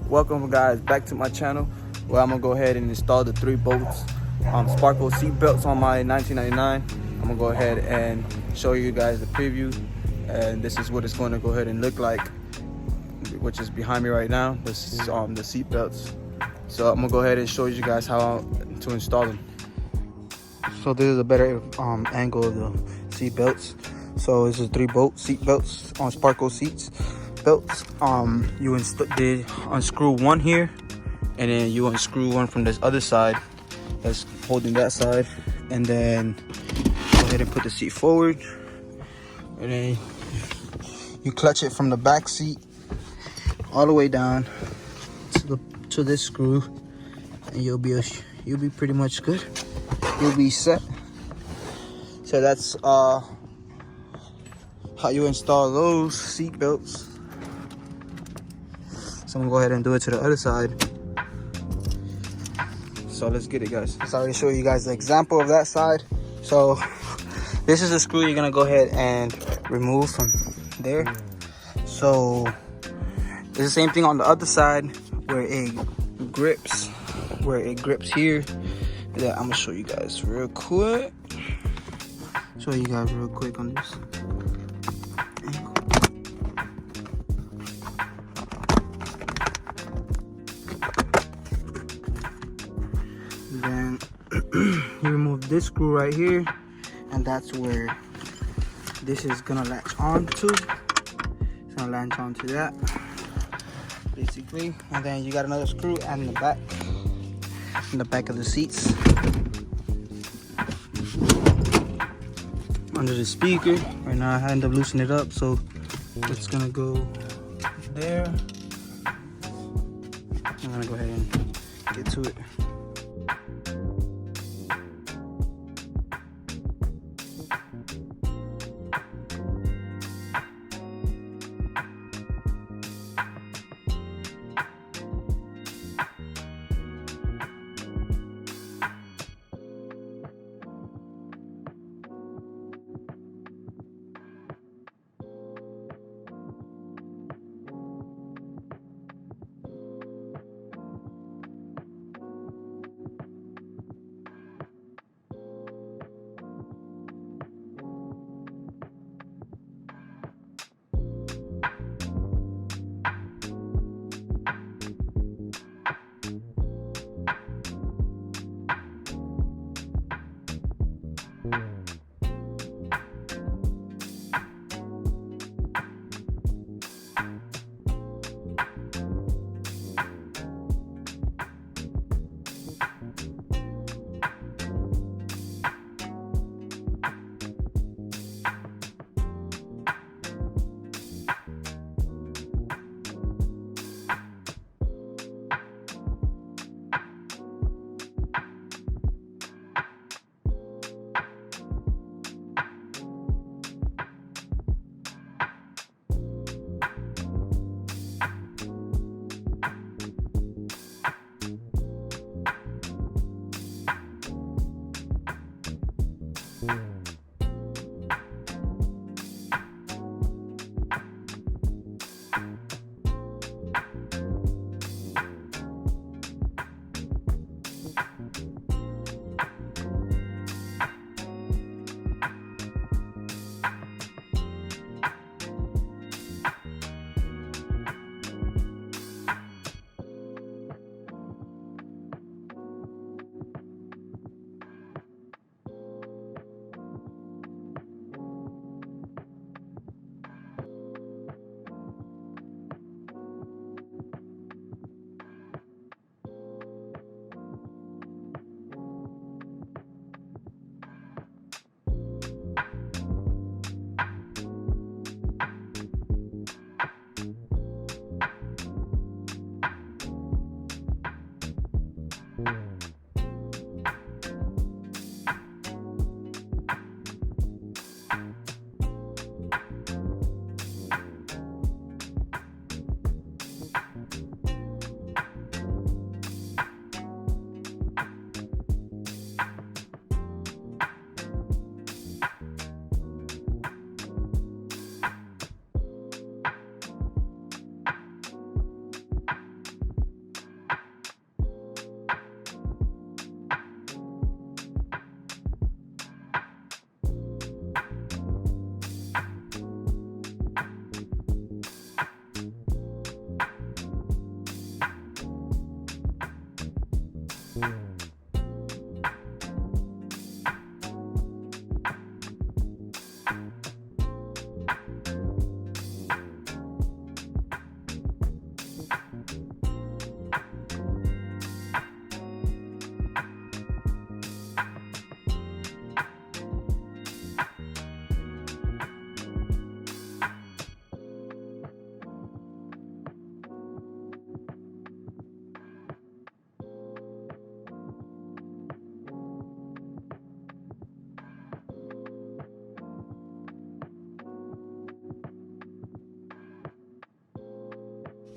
Welcome guys back to my channel where I'm gonna go ahead and install the 3 bolts Sparco seat belts on my 1999. I'm gonna go ahead and show you guys the preview, and this is what it's going to go ahead and look like, which is behind me right now. This is the seat belts. So I'm gonna go ahead and show you guys how to install them. So this is a better angle of the seat belts. So this is 3 bolt seat belts on Sparco seats belts. You unscrew one here, and then you unscrew one from this other side that's holding that side, and then go ahead and put the seat forward, and then you clutch it from the back seat all the way down to this screw, and you'll be pretty much good. You'll be set. So that's how you install those seat belts. So I'm gonna go ahead and do it to the other side. So let's get it, guys. So I'm gonna show you guys the example of that side. So this is the screw you're gonna go ahead and remove from there. So it's the same thing on the other side where it grips here. That I'm gonna show you guys real quick. On this. Then you remove this screw right here, and that's where this is gonna latch onto. It's gonna latch onto that, basically. And then you got another screw in the back of the seats, under the speaker. Right now I end up loosening it up, so it's gonna go there. I'm gonna go ahead and get to it.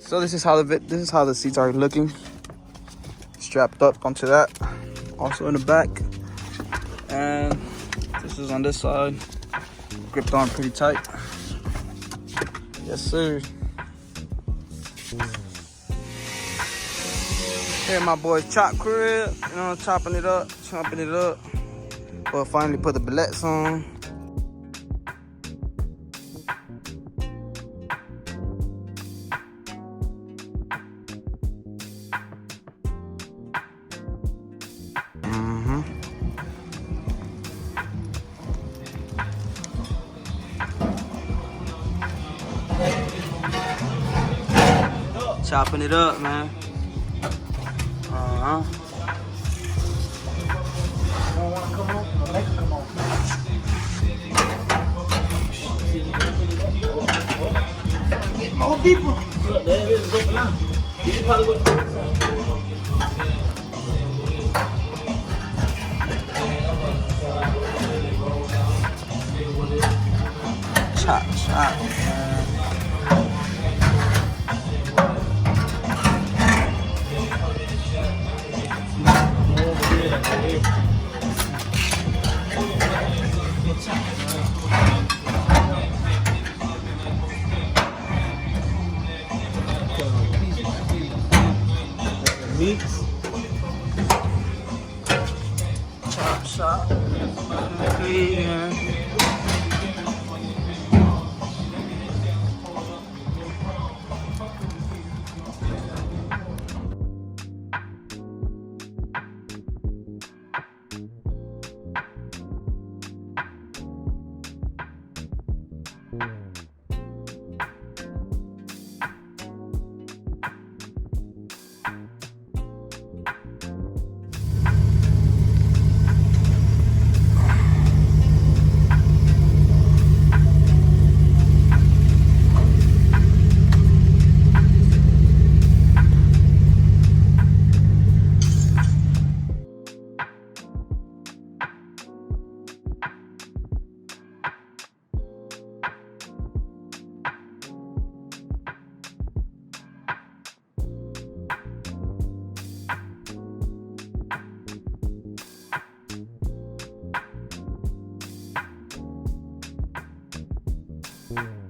So this is how the seats are looking. Strapped up onto that. Also in the back. And this is on this side. Gripped on pretty tight. Yes, sir. Here my boy's chop crib. You know, chopping it up. We'll finally put the billets on. Chopping it up, man. More people. Chop, chop, man. Meats. Chop, chop. Yeah. Yeah.